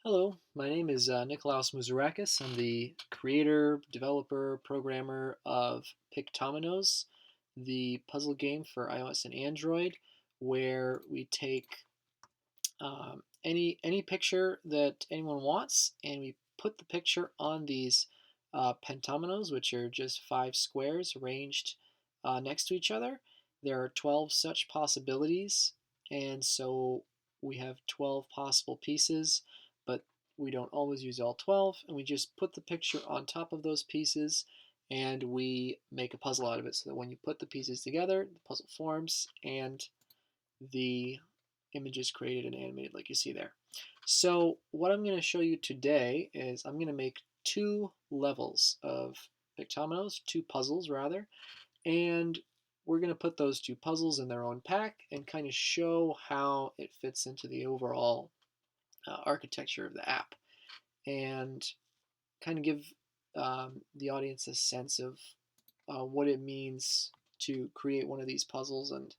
Hello, my name is Nicholaos. I'm the creator, developer, programmer of Pictominoes, the puzzle game for iOS and Android, where we take any picture that anyone wants, and we put the picture on these pentominoes, which are just 5 squares arranged next to each other. There are 12 such possibilities, and so we have 12 possible pieces, but we don't always use all 12, and we just put the picture on top of those pieces, and we make a puzzle out of it, so that when you put the pieces together, the puzzle forms, and the image is created and animated like you see there. So what I'm going to show you today is I'm going to make 2 levels of Pictominoes, 2 puzzles rather, and we're going to put those 2 puzzles in their own pack and kind of show how it fits into the overall architecture of the app, and kind of give the audience a sense of what it means to create one of these puzzles, and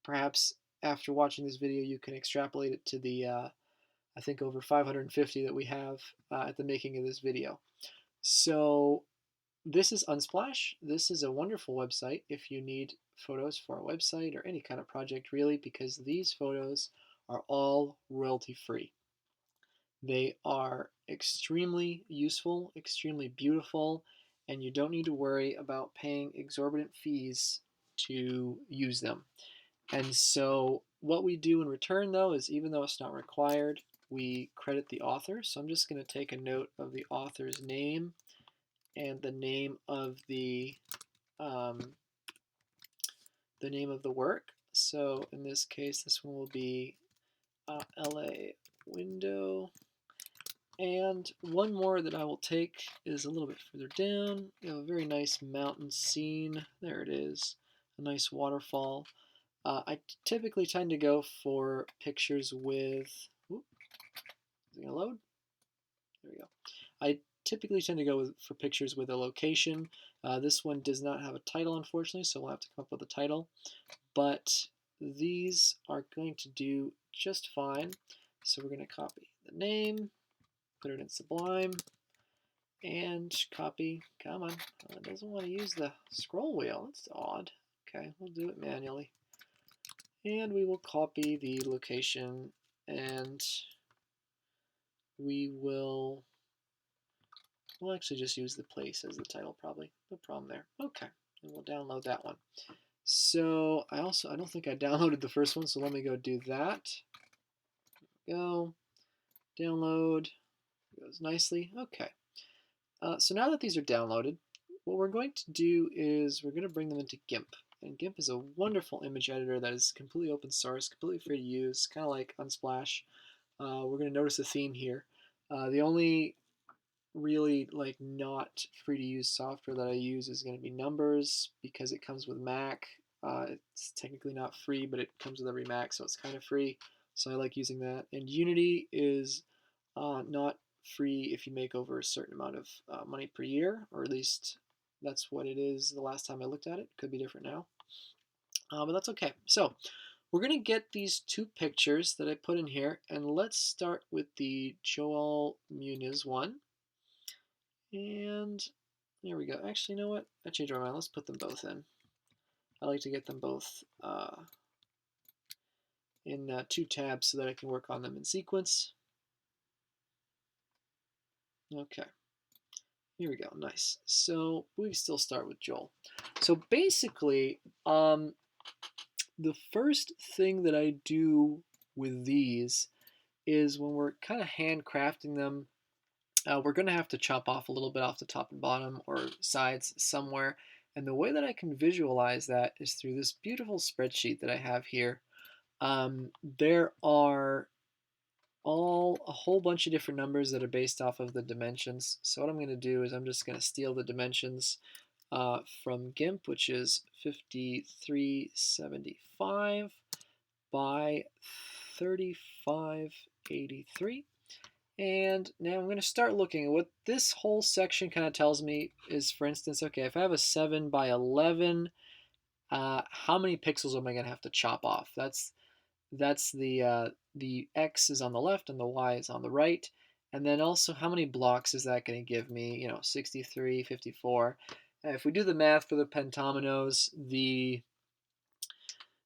perhaps after watching this video you can extrapolate it to the I think over 550 that we have at the making of this video. So this is Unsplash. This is a wonderful website if you need photos for a website or any kind of project really, because these photos are all royalty free. They are extremely useful, extremely beautiful, and you don't need to worry about paying exorbitant fees to use them. And so what we do in return, though, is even though it's not required, we credit the author. So I'm just going to take a note of the author's name and um, the name of the work. So in this case, this one will be LA Window. And one more that I will take is a little bit further down. You have a very nice mountain scene. There it is, a nice waterfall. I typically tend to go for pictures with, is it gonna load? There we go. I typically tend to go for pictures with a location. This one does not have a title, unfortunately, so we'll have to come up with a title. But these are going to do just fine. So we're going to copy the name, put it in Sublime, and copy. Come on, it doesn't want to use the scroll wheel. That's odd. Okay, we'll do it manually. And we will copy the location, and we'll actually just use the place as the title probably. No problem there. Okay, and we'll download that one. So I don't think I downloaded the first one, so let me go do that. Go, download, goes nicely. Okay, so now that these are downloaded, what we're going to do is we're going to bring them into GIMP. And GIMP is a wonderful image editor that is completely open source, completely free to use, kind of like Unsplash. We're going to notice a theme here. The only really not free to use software that I use is going to be Numbers, because it comes with Mac. It's technically not free, but it comes with every Mac, so it's kind of free. So I like using that. And Unity is not free if you make over a certain amount of money per year, or at least that's what it is the last time I looked at it. Could be different now, but that's okay. So we're going to get these 2 pictures that I put in here, and let's start with the Joel Muniz one. And there we go. Actually, you know what? I changed my mind. Let's put them both in. I like to get them both in 2 tabs so that I can work on them in sequence. Okay. Here we go. Nice. So we still start with Joel. So basically, the first thing that I do with these is when we're kind of handcrafting them, we're going to have to chop off a little bit off the top and bottom or sides somewhere. And the way that I can visualize that is through this beautiful spreadsheet that I have here. There are a whole bunch of different numbers that are based off of the dimensions. So what I'm going to do is I'm just going to steal the dimensions from GIMP, which is 5375 by 3583. And now I'm going to start looking at what this whole section kind of tells me is, for instance, okay, if I have a 7 by 11, how many pixels am I going to have to chop off? That's that's the X is on the left and the Y is on the right. And then also how many blocks is that going to give me? 63, 54. If we do the math for the pentominoes,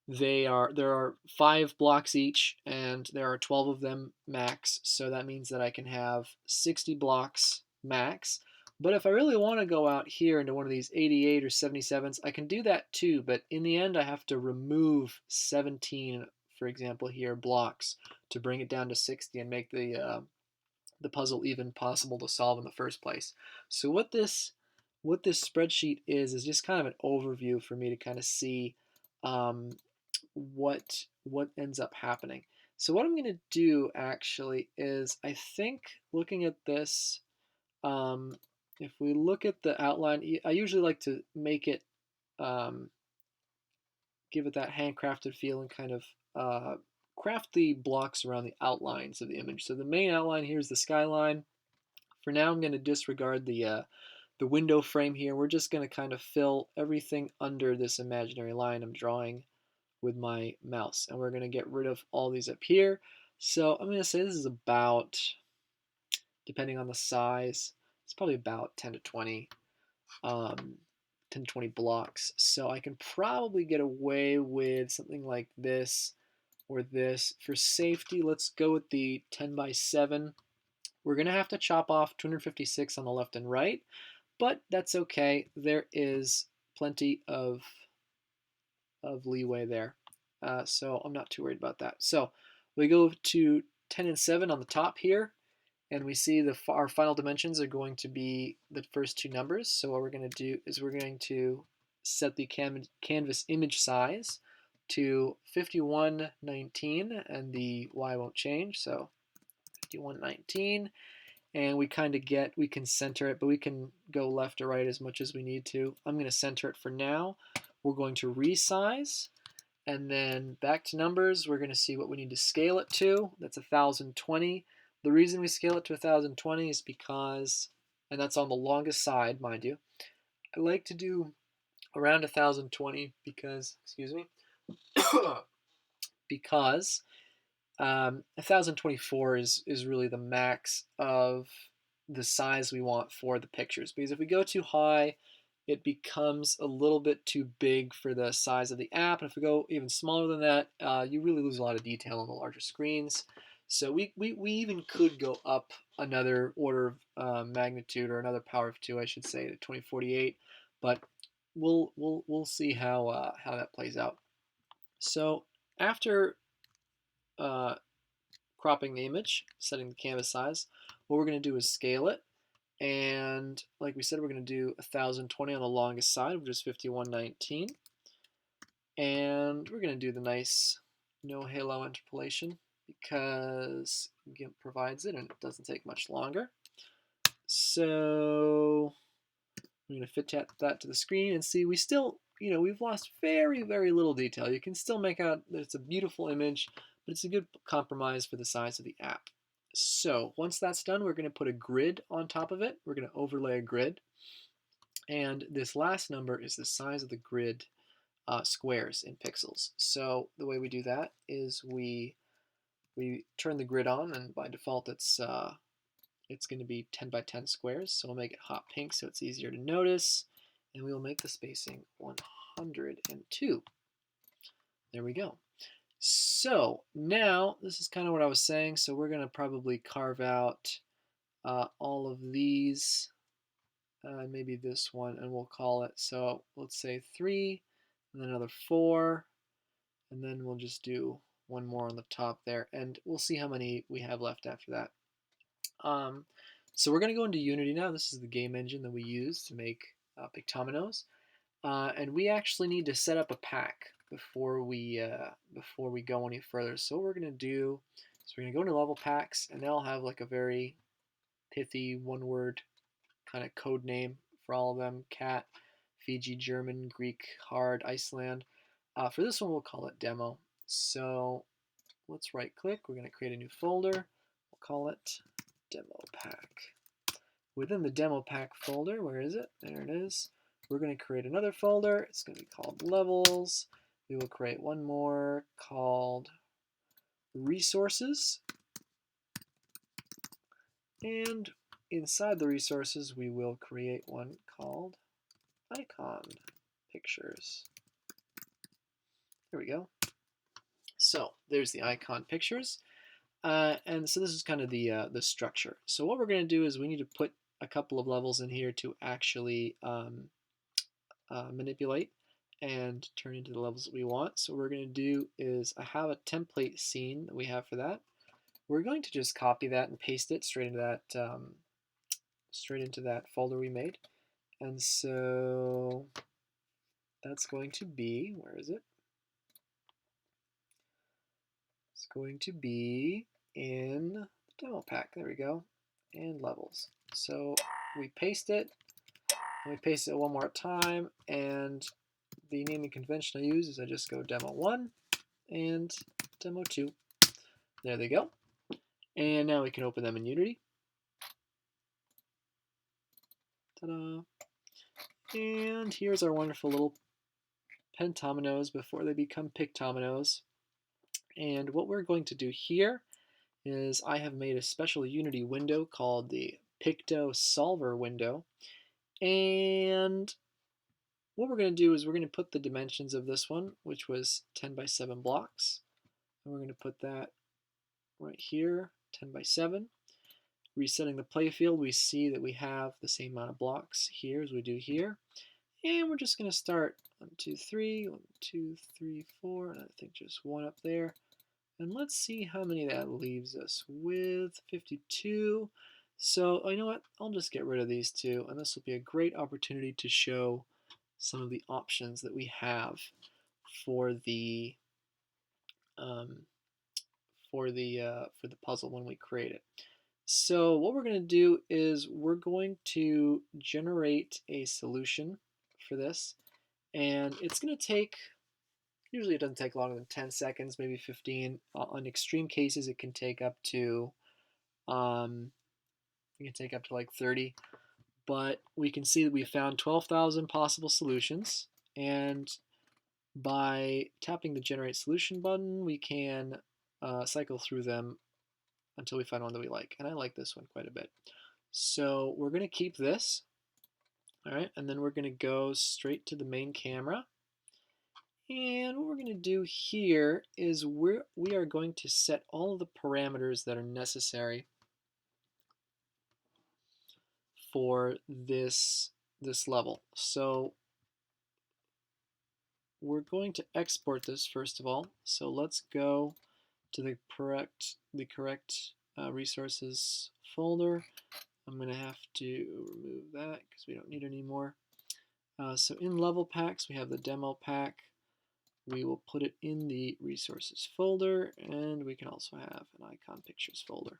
there are 5 blocks each, and there are 12 of them max. So that means that I can have 60 blocks max. But if I really want to go out here into one of these 88 or 77s, I can do that too. But in the end, I have to remove 17, for example, here blocks to bring it down to 60 and make the puzzle even possible to solve in the first place. So what this spreadsheet is just kind of an overview for me to kind of see um, what ends up happening. So what I'm going to do actually is, I think, looking at this, if we look at the outline, I usually like to make it um, give it that handcrafted feel and kind of craft the blocks around the outlines of the image. So the main outline here is the skyline. For now, I'm going to disregard the window frame here. We're just going to kind of fill everything under this imaginary line I'm drawing with my mouse. And we're going to get rid of all these up here. So I'm going to say this is about, depending on the size, it's probably about 10 to 20, 10 to 20 blocks. So I can probably get away with something like this or this. For safety, let's go with the 10 by 7. We're going to have to chop off 256 on the left and right, but that's okay. There is plenty of leeway there. So I'm not too worried about that. So we go to 10 and 7 on the top here, and we see our final dimensions are going to be the first two numbers. So what we're going to do is we're going to set the canvas image size to 5119, and the Y won't change, so 5119. And we can center it, but we can go left or right as much as we need to. I'm going to center it for now. We're going to resize, and then back to numbers. We're going to see what we need to scale it to. That's 1020. The reason we scale it to 1020 is because, and that's on the longest side, mind you, I like to do around 1020 because, excuse me, because 1024 is really the max of the size we want for the pictures. Because if we go too high, it becomes a little bit too big for the size of the app. And if we go even smaller than that, you really lose a lot of detail on the larger screens. So we even could go up another order of magnitude, or another power of 2, I should say, to 2048. But we'll see how that plays out. So after cropping the image, setting the canvas size, what we're going to do is scale it. And like we said, we're going to do 1020 on the longest side, which is 5119. And we're going to do the nice no halo interpolation because GIMP provides it and it doesn't take much longer. So I'm going to fit that to the screen and see we still, we've lost very, very little detail. You can still make out that it's a beautiful image, but it's a good compromise for the size of the app. So once that's done, we're going to put a grid on top of it. We're going to overlay a grid. And this last number is the size of the grid squares in pixels. So the way we do that is we turn the grid on, and by default it's going to be 10 by 10 squares. So we'll make it hot pink so it's easier to notice. And we will make the spacing 102. There we go. So now, this is kind of what I was saying. So we're going to probably carve out all of these, maybe this one, and we'll call it, so let's say 3, and then another 4, and then we'll just do one more on the top there, and we'll see how many we have left after that. So we're going to go into Unity now. This is the game engine that we use to make Pictominoes. And we actually need to set up a pack before we go any further. So what we're going to do is we're going to go into level packs, and they'll have like a very pithy one-word kind of code name for all of them: cat, Fiji, German, Greek, hard, Iceland. For this one, we'll call it demo. So let's right-click. We're going to create a new folder. We'll call it demo pack. Within the demo pack folder, where is it? There it is. We're going to create another folder. It's going to be called levels. We will create one more called resources, and inside the resources we will create one called icon pictures. There we go. So there's the icon pictures. And so this is kind of the structure. So what we're going to do is we need to put a couple of levels in here to actually manipulate and turn into the levels that we want. So what we're going to do is I have a template scene that we have for that. We're going to just copy that and paste it straight into that folder we made. And so that's going to be, where is it? It's going to be in the demo pack. There we go. And levels. So we paste it, and we paste it one more time, and the naming convention I use is I just go demo 1 and demo 2. There they go. And now we can open them in Unity. Ta-da! And here's our wonderful little Pictominoes before they become Pictominoes. And what we're going to do here is I have made a special Unity window called the Picto Solver window. And what we're going to do is we're going to put the dimensions of this one, which was 10 by 7 blocks. And we're going to put that right here, 10 by 7. Resetting the playfield, we see that we have the same amount of blocks here as we do here. And we're just going to start 1, 2, 3, 1, 2, 3, 4, and I think just one up there. And let's see how many that leaves us with. 52. So you know what? I'll just get rid of these two, and this will be a great opportunity to show some of the options that we have for the puzzle when we create it. So what we're going to do is we're going to generate a solution for this, and it's going to take, usually it doesn't take longer than 10 seconds, maybe 15. On extreme cases, it can take up to like 30. But we can see that we found 12,000 possible solutions, and by tapping the Generate Solution button, we can cycle through them until we find one that we like. And I like this one quite a bit. So we're going to keep this, all right, and then we're going to go straight to the main camera. And what we're going to do here is we are going to set all of the parameters that are necessary for this level. So we're going to export this first of all. So let's go to the correct resources folder. I'm going to have to remove that because we don't need it anymore. So in level packs, we have the demo pack. We will put it in the resources folder, and we can also have an icon pictures folder.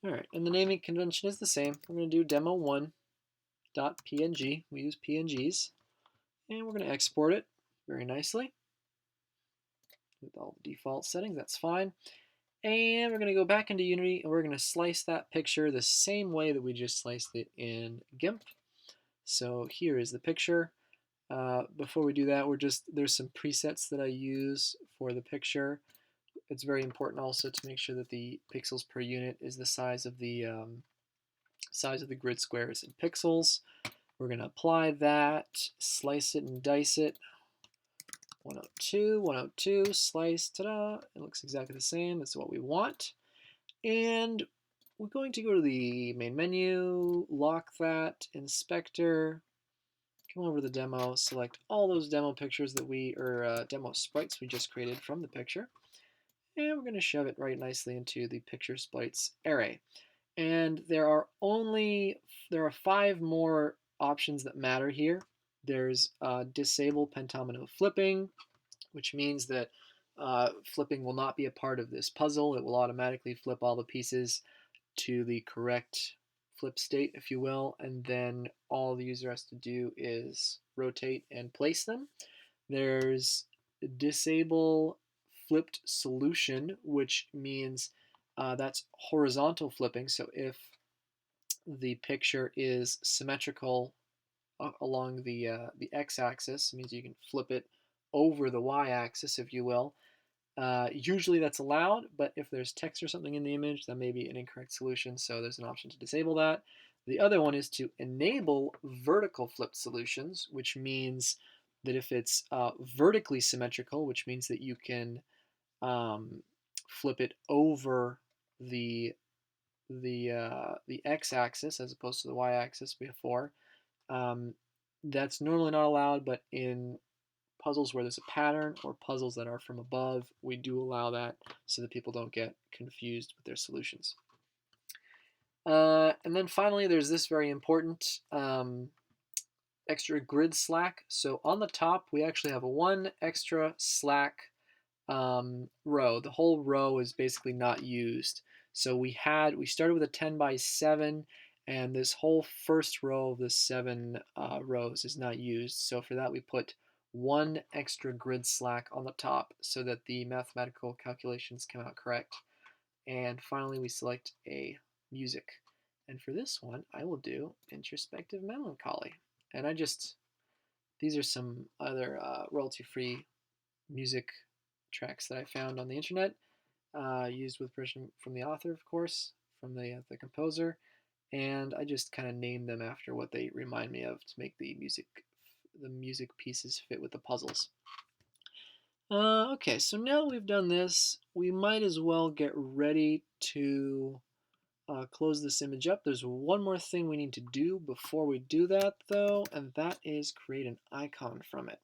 All right, and the naming convention is the same. We're going to do demo1.png. We use PNGs, and we're going to export it very nicely with all the default settings. That's fine. And we're going to go back into Unity, and we're going to slice that picture the same way that we just sliced it in GIMP. So here is the picture. Before we do that, there's some presets that I use for the picture. It's very important also to make sure that the pixels per unit is the size of the grid squares in pixels. We're going to apply that, slice it and dice it. 102, 102, slice, ta-da! It looks exactly the same. That's what we want. And we're going to go to the main menu, lock that, inspector, come over to the demo, select all those demo pictures that demo sprites we just created from the picture. And we're going to shove it right nicely into the picture sprites array. And there are 5 more options that matter here. There's disable pentomino flipping, which means that flipping will not be a part of this puzzle. It will automatically flip all the pieces to the correct flip state, if you will, and then all the user has to do is rotate and place them. There's disable flipped solution, which means that's horizontal flipping. So if the picture is symmetrical along the x-axis, it means you can flip it over the y-axis, if you will. Usually that's allowed, but if there's text or something in the image, that may be an incorrect solution, so there's an option to disable that. The other one is to enable vertical flipped solutions, which means that if it's vertically symmetrical, which means that you can flip it over the the x-axis as opposed to the y-axis before. That's normally not allowed, but in puzzles where there's a pattern or puzzles that are from above, we do allow that so that people don't get confused with their solutions. And then finally, there's this very important extra grid slack. So on the top, we actually have one extra slack row. The whole row is basically not used. So we started with a 10 by 7, and this whole first row of the 7 rows is not used. So for that, we put one extra grid slack on the top so that the mathematical calculations come out correct. And finally, we select a music. And for this one, I will do introspective melancholy. And these are some other royalty-free music tracks that I found on the internet, used with permission from the author, of course, from the composer, and I just kind of named them after what they remind me of to make the music pieces fit with the puzzles. Okay, so now we've done this, we might as well get ready to close this image up. There's one more thing we need to do before we do that, though, and that is create an icon from it.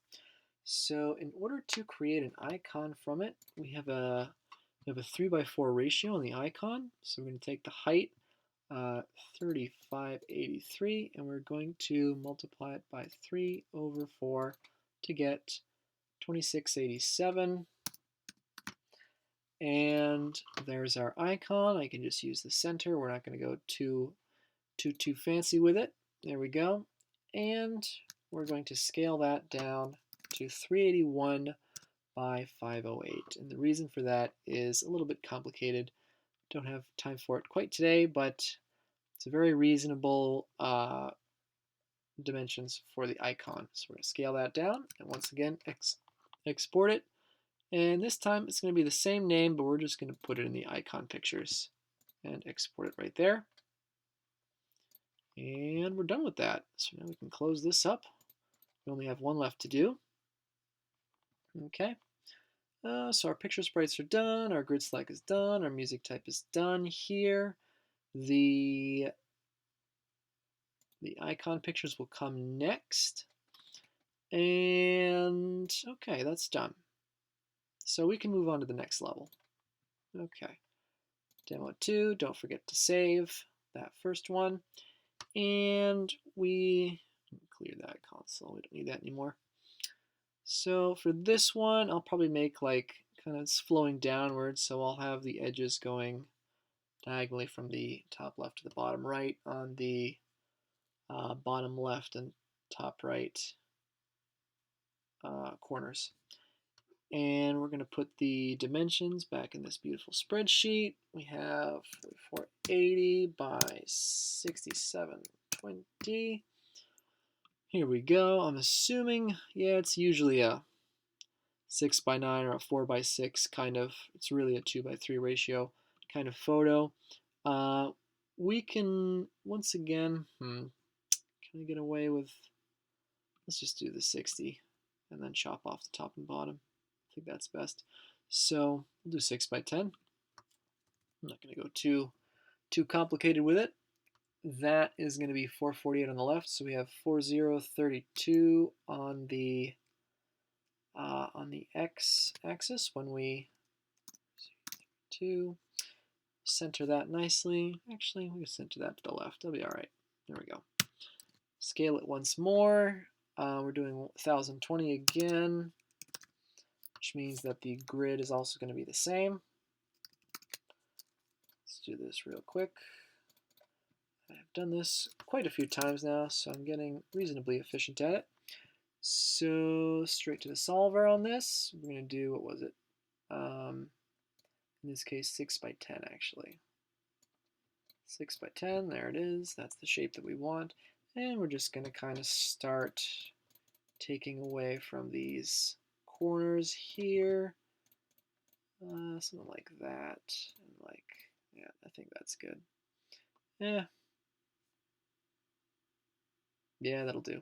So in order to create an icon from it, we have a 3:4 ratio on the icon. So we're going to take the height, 3583, and we're going to multiply it by 3/4 to get 2687. And there's our icon. I can just use the center. We're not going to go too fancy with it. There we go. And we're going to scale that down to 381 by 508. And the reason for that is a little bit complicated. Don't have time for it quite today, but it's a very reasonable dimensions for the icon. So we're going to scale that down, and once again, export it. And this time it's going to be the same name, but we're just going to put it in the icon pictures and export it right there. And we're done with that. So now we can close this up. We only have one left to do. Okay. So our picture sprites are done, our grid slack is done, our music type is done here. The icon pictures will come next. And okay, that's done. So we can move on to the next level. Okay. Demo 2, don't forget to save that first one. And we clear that console, we don't need that anymore. So for this one, I'll probably make like kind of flowing downwards, so I'll have the edges going diagonally from the top left to the bottom right on the bottom left and top right corners. And we're going to put the dimensions back in this beautiful spreadsheet. We have 480 by 6720. Here we go. I'm assuming, yeah, it's usually a 6 by 9 or a 4 by 6 kind of, it's really a 2 by 3 ratio kind of photo. We can, once again, can I get away with, let's just do the 60 and then chop off the top and bottom. I think that's best. So we'll do 6 by 10. I'm not going to go too complicated with it. That is going to be 448 on the left, so we have 4032 on the x-axis when we center that nicely. Actually, we can center that to the left. That'll be all right. There we go. Scale it once more. We're doing 1020 again, which means that the grid is also going to be the same. Let's do this real quick. I've done this quite a few times now, so I'm getting reasonably efficient at it. So straight to the solver on this. We're going to do, what was it? In this case, 6 by 10 actually. 6 by 10, there it is. That's the shape that we want. And we're just going to kind of start taking away from these corners here. Something like that. And like, yeah, I think that's good. Yeah. Yeah, that'll do.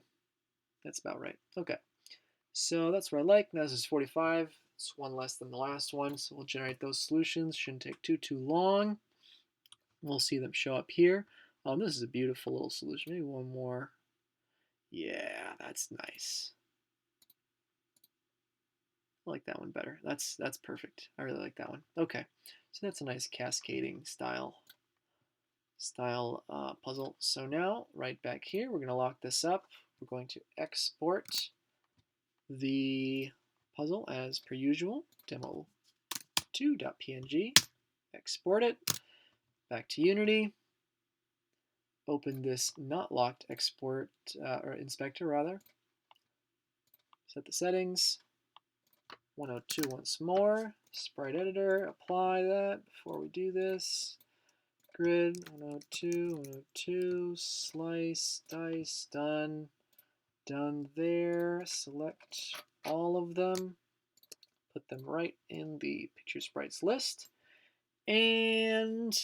That's about right. Okay. So that's what I like. Now this is 45. It's one less than the last one. So we'll generate those solutions. Shouldn't take too long. We'll see them show up here. This is a beautiful little solution. Maybe one more. Yeah, that's nice. I like that one better. That's perfect. I really like that one. Okay, so that's a nice cascading style puzzle. So now, right back here, we're going to lock this up. We're going to export the puzzle as per usual. Demo2.png. Export it. Back to Unity. Open this not locked export or inspector rather. Set the settings. 102 once more. Sprite editor. Apply that before we do this. Grid 102, 102. Slice, dice, done. Done there. Select all of them. Put them right in the picture sprites list. And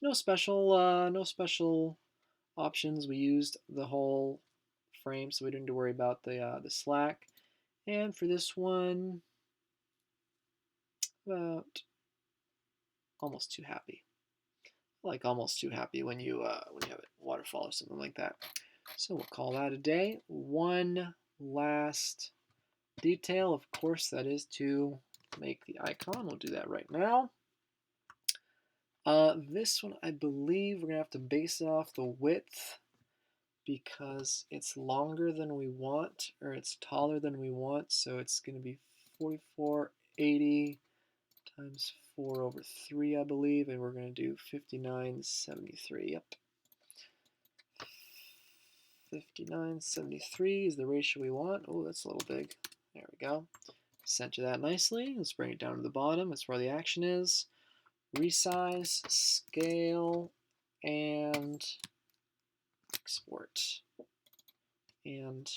no special options. We used the whole frame, so we didn't need to worry about the slack. And for this one, about almost too happy. I like almost too happy when you have a waterfall or something like that. So we'll call that a day. One last detail, of course, that is to make the icon. We'll do that right now. This one, I believe we're gonna have to base it off the width because it's longer than we want, or it's taller than we want, so it's gonna be 4480 times 4 over 3, I believe, and we're gonna do 5973. Yep. 5973 is the ratio we want. Oh, that's a little big. There we go. Center that nicely. Let's bring it down to the bottom. That's where the action is. Resize, scale, and export. And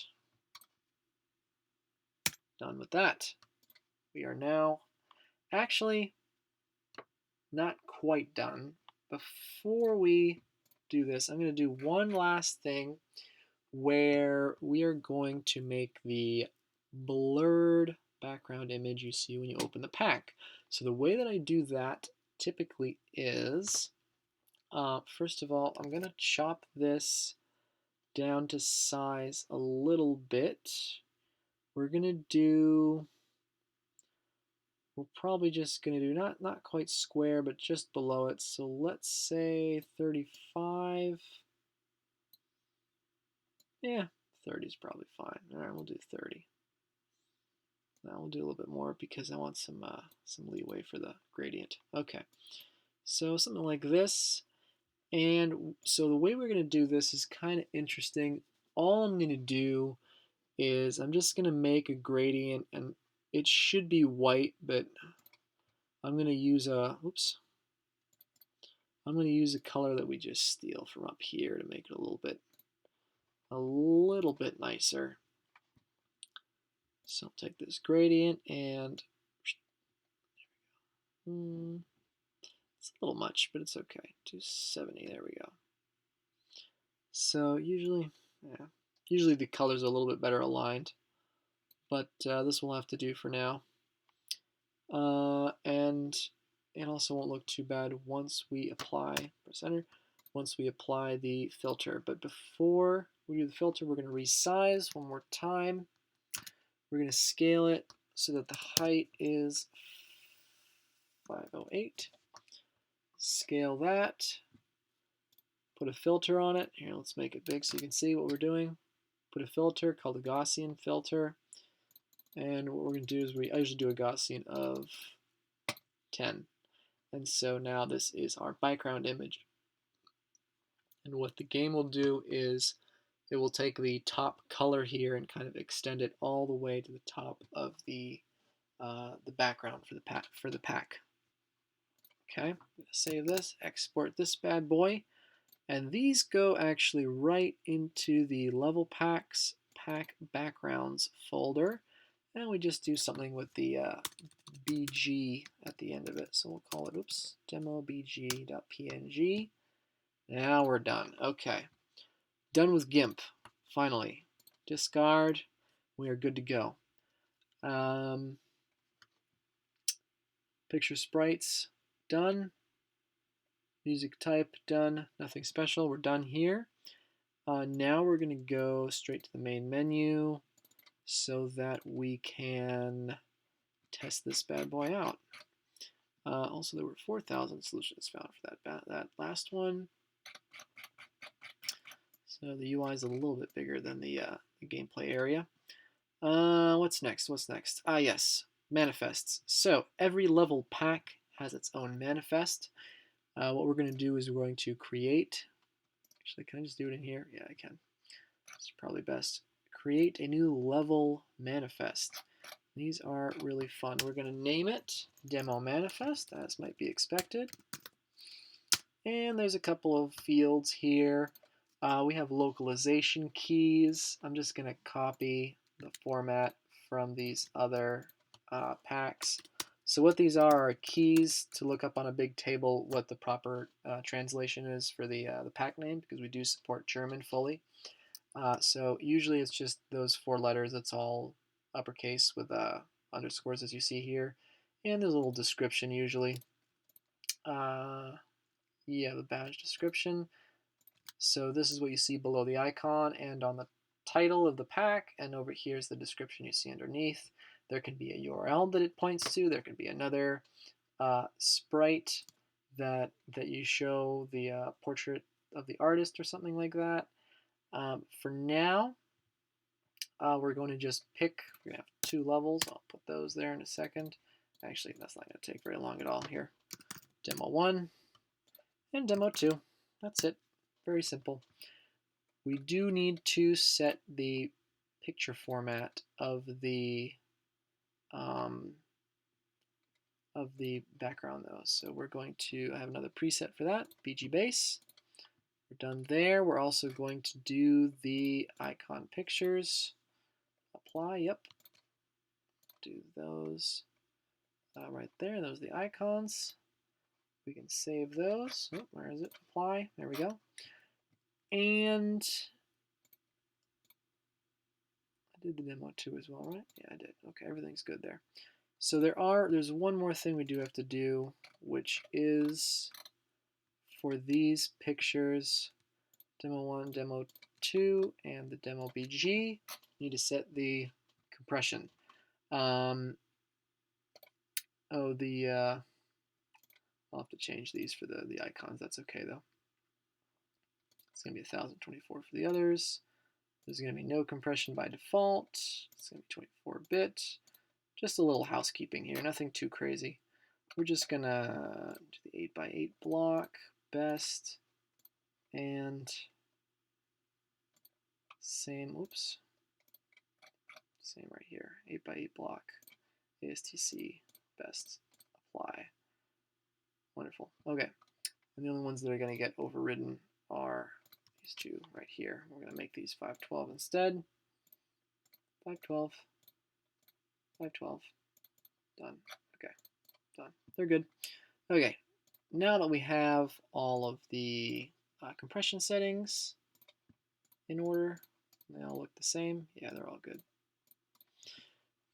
done with that. We are now actually not quite done. Before we do this, I'm going to do one last thing where we are going to make the blurred background image you see when you open the pack. So the way that I do that typically is, first of all, I'm going to chop this down to size a little bit. We're probably just going to do not quite square, but just below it. So let's say 35. Yeah, 30 is probably fine. All right, we'll do 30. Now we'll do a little bit more because I want some leeway for the gradient. Okay, so something like this. And so the way we're going to do this is kind of interesting. All I'm going to do is I'm just going to make a gradient, and it should be white, but I'm going to use a color that we just steal from up here to make it a little bit nicer. So I'll take this gradient and it's a little much, but it's okay. 270, there we go. So usually the colors are a little bit better aligned, but this will have to do for now. And it also won't look too bad once we apply, press enter, once we apply the filter. But before we do the filter, we're going to resize one more time. We're going to scale it so that the height is 508. Scale that. Put a filter on it. Here, let's make it big so you can see what we're doing. Put a filter called a Gaussian filter. And what we're going to do is I usually do a Gaussian of 10. And so now this is our background image. And what the game will do is it will take the top color here and kind of extend it all the way to the top of the background for the pack. Okay, I'm going to save this, export this bad boy, and these go actually right into the level packs pack backgrounds folder. And we just do something with the BG at the end of it. So we'll call it, oops, demo bg.png. Now we're done. Okay. Done with GIMP, finally. Discard. We are good to go. Picture sprites, done. Music type, done. Nothing special. We're done here. Now we're going to go straight to the main menu so that we can test this bad boy out. Also, there were 4,000 solutions found for that last one. So the UI is a little bit bigger than the gameplay area. What's next? What's next? Yes, manifests. So every level pack has its own manifest. What we're going to do is we're going to create. Actually, can I just do it in here? Yeah, I can. It's probably best. Create a new level manifest. These are really fun. We're going to name it Demo Manifest, as might be expected. And there's a couple of fields here. We have localization keys. I'm just going to copy the format from these other packs. So what these are keys to look up on a big table what the proper translation is for the pack name, because we do support German fully. So usually it's just those 4 letters. It's all uppercase with underscores, as you see here. And there's a little description usually. Yeah, the badge description. So this is what you see below the icon and on the title of the pack, and over here is the description you see underneath. There can be a URL that it points to. There can be another sprite that you show the portrait of the artist or something like that. For now, we're going to just pick. We're going to have 2 levels. I'll put those there in a second. Actually, that's not going to take very long at all here. Demo 1 and Demo 2. That's it. Very simple. We do need to set the picture format of the background though. So we're going to have another preset for that, BG base. We're done there. We're also going to do the icon pictures. Apply, yep. Do those right there. Those are the icons. We can save those. Oh, where is it? Apply. There we go. And I did the demo 2 as well, right? Yeah, I did. Okay, everything's good there. So there's one more thing we do have to do, which is for these pictures, demo 1, demo 2, and the demo BG, you need to set the compression. I'll have to change these for the icons. That's okay though. It's going to be 1024 for the others. There's going to be no compression by default. It's going to be 24-bit. Just a little housekeeping here, nothing too crazy. We're just going to do the 8x8 block, best, and same, oops, same right here, 8x8 block, ASTC, best, apply. Wonderful. Okay, and the only ones that are going to get overridden are these 2 right here. We're going to make these 512 instead. 512, 512, done. Okay, done. They're good. Okay, now that we have all of the compression settings in order, they all look the same. Yeah, they're all good.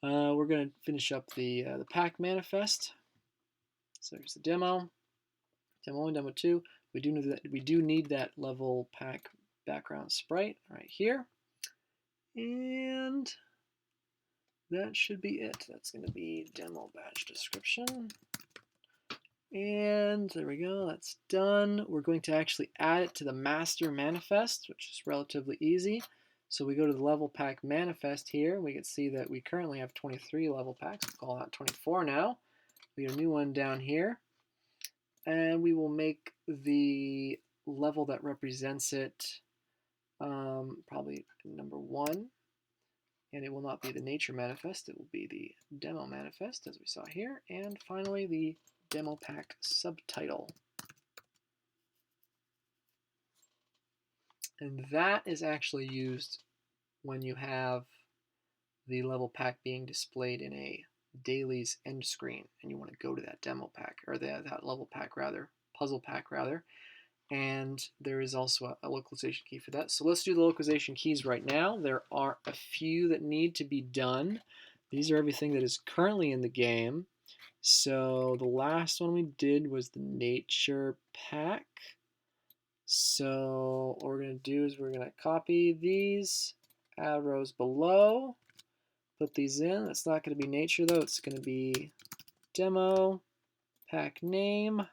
We're going to finish up the pack manifest. So here's the demo. Demo 1, demo 2. We do need that level pack background sprite right here. And that should be it. That's going to be demo badge description. And there we go. That's done. We're going to actually add it to the master manifest, which is relatively easy. So we go to the level pack manifest here. We can see that we currently have 23 level packs. We'll call that 24 now. We get a new one down here. And we will make the level that represents it probably number 1. And it will not be the nature manifest. It will be the demo manifest, as we saw here. And finally, the demo pack subtitle. And that is actually used when you have the level pack being displayed in a dailies end screen, and you want to go to that demo pack, or that level pack rather, puzzle pack rather, and there is also a localization key for that. So let's do the localization keys right now. There are a few that need to be done. These are everything that is currently in the game. So the last one we did was the nature pack. So what we're going to do is we're going to copy these, add rows below, put these in. It's not going to be nature though, it's going to be demo, pack name,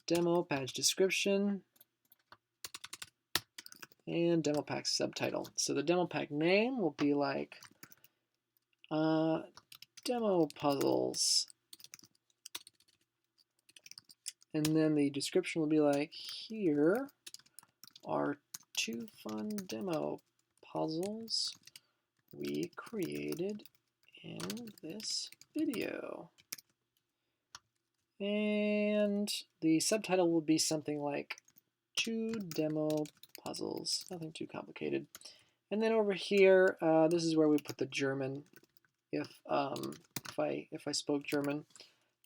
demo patch description, and demo pack subtitle. So the demo pack name will be like demo puzzles. And then the description will be like, here are 2 fun demo puzzles we created in this video. And the subtitle will be something like 2 demo puzzles, nothing too complicated. And then over here, this is where we put the German. If I spoke German,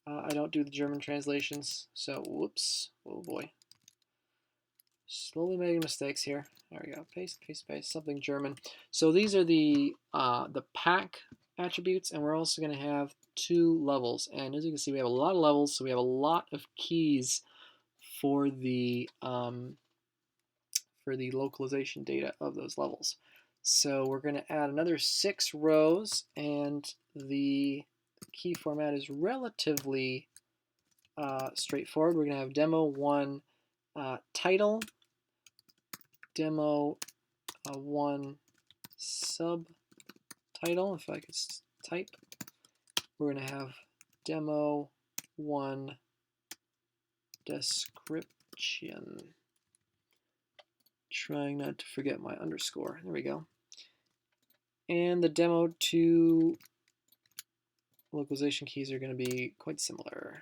I don't do the German translations, so whoops, oh boy. Slowly making mistakes here. There we go. Paste, paste, paste. Something German. So these are the pack attributes, and we're also going to have 2 levels. And as you can see, we have a lot of levels, so we have a lot of keys for the localization data of those levels. So we're going to add another 6 rows, and the key format is relatively straightforward. We're going to have demo 1 title, demo 1 subtitle, if I could type. We're going to have demo 1 description. Trying not to forget my underscore. There we go. And the demo 2 localization keys are going to be quite similar.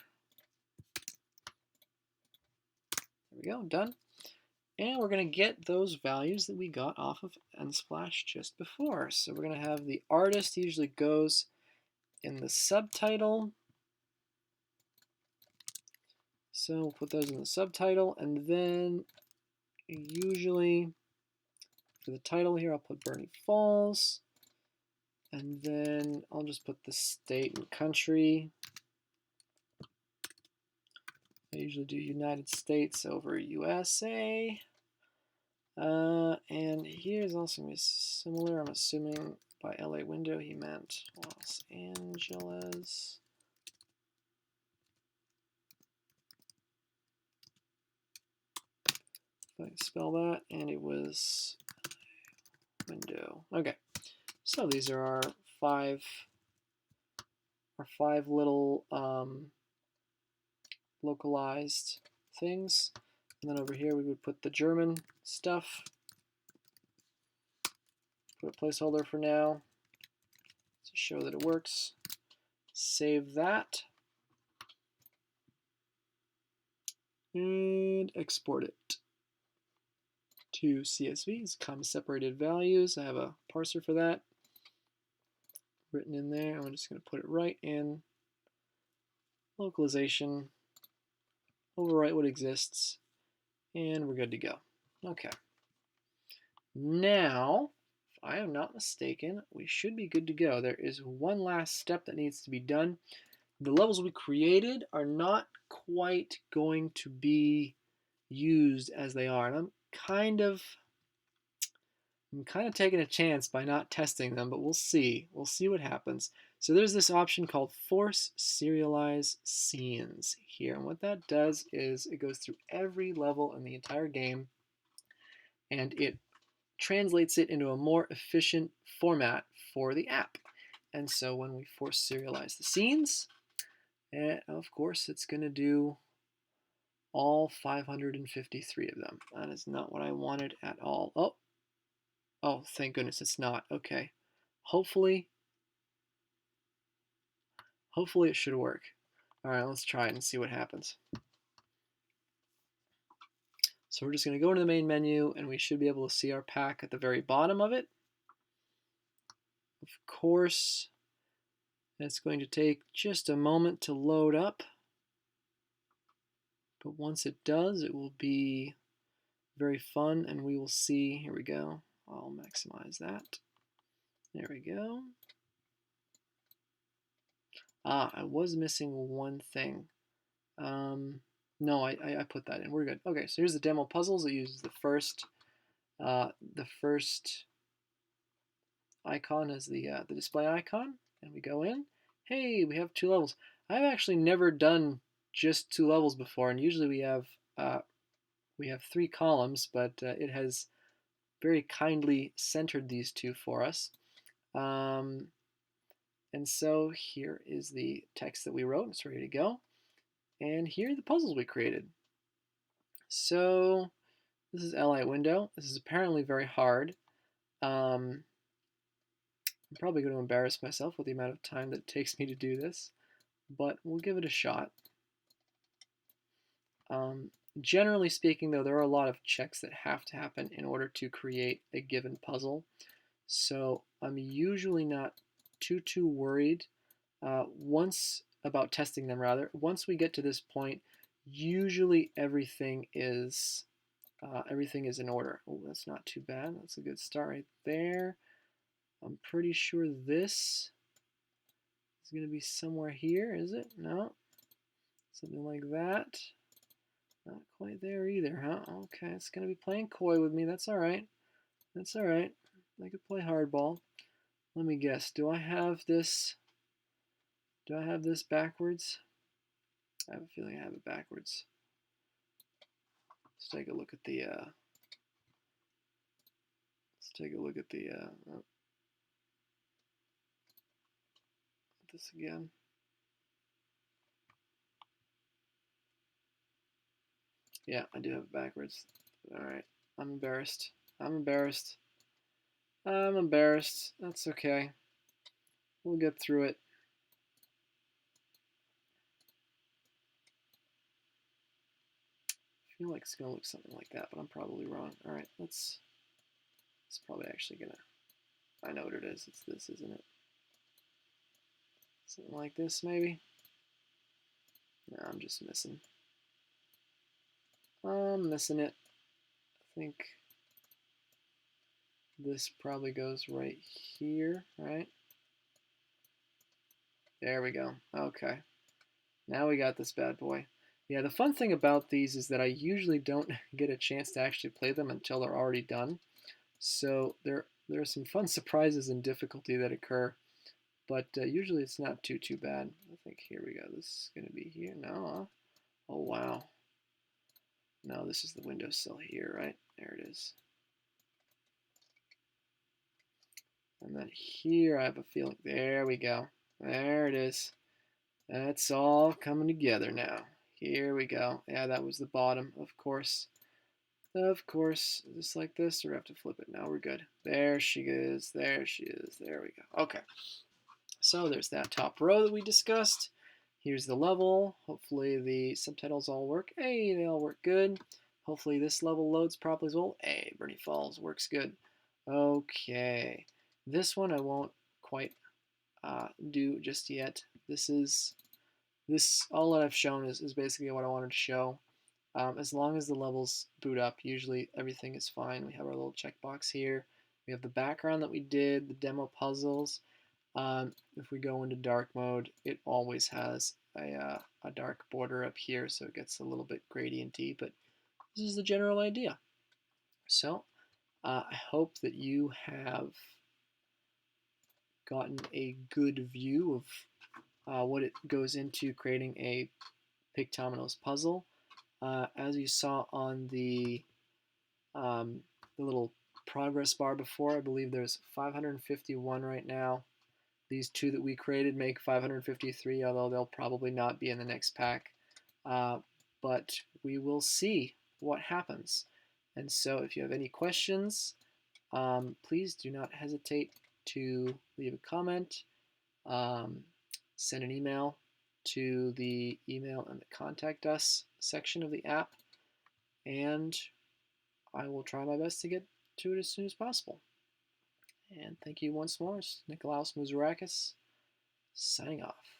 There we go, done. And we're going to get those values that we got off of Unsplash just before. So we're going to have the artist usually goes in the subtitle. So we'll put those in the subtitle, and then usually for the title here I'll put Bernie Falls, and then I'll just put the state and country. I usually do United States over USA. And here's also going to be similar. I'm assuming by LA window he meant Los Angeles. If I can spell that, and it was window. Okay, so these are our five little localized things. And then over here we would put the German stuff. Put a placeholder for now to show that it works. Save that. And export it to CSVs, comma separated values. I have a parser for that written in there. I'm just going to put it right in localization, overwrite what exists, and we're good to go. Okay. Now, if I am not mistaken, we should be good to go. There is one last step that needs to be done. The levels we created are not quite going to be used as they are, and I'm kind of taking a chance by not testing them, but we'll see. We'll see what happens. So there's this option called Force Serialize Scenes here, and what that does is it goes through every level in the entire game, and it translates it into a more efficient format for the app. And so when we force serialize the scenes, of course it's going to do all 553 of them. That is not what I wanted at all. Oh, thank goodness it's not. Okay. Hopefully it should work. All right, let's try it and see what happens. So we're just going to go into the main menu, and we should be able to see our pack at the very bottom of it. Of course, it's going to take just a moment to load up, but once it does, it will be very fun, and we will see. Here we go. I'll maximize that. There we go. I was missing one thing. No, I put that in. We're good. Okay, so here's the demo puzzles. It uses the first icon as the display icon, and we go in. Hey, we have 2 levels. I've actually never done just 2 levels before, and usually we have 3 columns, but it has very kindly centered these 2 for us. And so here is the text that we wrote. It's ready to go. And here are the puzzles we created. So this is Li window. This is apparently very hard. I'm probably going to embarrass myself with the amount of time that it takes me to do this, but we'll give it a shot. Generally speaking, though, there are a lot of checks that have to happen in order to create a given puzzle. So I'm usually not too worried about testing them, rather. Once we get to this point, usually everything is in order. Oh, that's not too bad. That's a good start right there. I'm pretty sure this is going to be somewhere here, is it? No. Something like that. Not quite there either, huh? Okay, it's going to be playing coy with me. That's all right. That's all right. I could play hardball. Let me guess. Do I have this backwards? I have a feeling I have it backwards. Let's take a look at the this again. Yeah, I do have it backwards. All right. I'm embarrassed. That's okay. We'll get through it. I feel like it's gonna look something like that, but I'm probably wrong. All right, it's probably actually gonna. I know what it is. It's this, isn't it? Something like this, maybe. No, I'm just missing. I'm missing it. I think this probably goes right here, right? There we go. Okay. Now we got this bad boy. Yeah, the fun thing about these is that I usually don't get a chance to actually play them until they're already done. So there are some fun surprises and difficulty that occur, but usually it's not too bad. I think here we go. This is going to be here. No. Oh, wow. No, this is the windowsill here, right? There it is. And then here I have a feeling. There we go. There it is. That's all coming together now. Here we go. Yeah, that was the bottom, of course. Of course, just like this, or we have to flip it. Now we're good. There she is. There she is. There we go. Okay. So there's that top row that we discussed. Here's the level. Hopefully the subtitles all work. Hey, they all work good. Hopefully this level loads properly as well. Hey, Bernie Falls works good. Okay. This one I won't quite do just yet. All that I've shown is basically what I wanted to show. As long as the levels boot up, usually everything is fine. We have our little checkbox here. We have the background that we did, the demo puzzles. If we go into dark mode, it always has a dark border up here, so it gets a little bit gradienty, but this is the general idea. So I hope that you have gotten a good view of what it goes into creating a Pictominoes puzzle. As you saw on the little progress bar before, I believe there's 551 right now. These 2 that we created make 553, although they'll probably not be in the next pack. But we will see what happens. And so if you have any questions, please do not hesitate to leave a comment, send an email to the email and the contact us section of the app, and I will try my best to get to it as soon as possible. And thank you once more. Nicholaos Muzarakis signing off.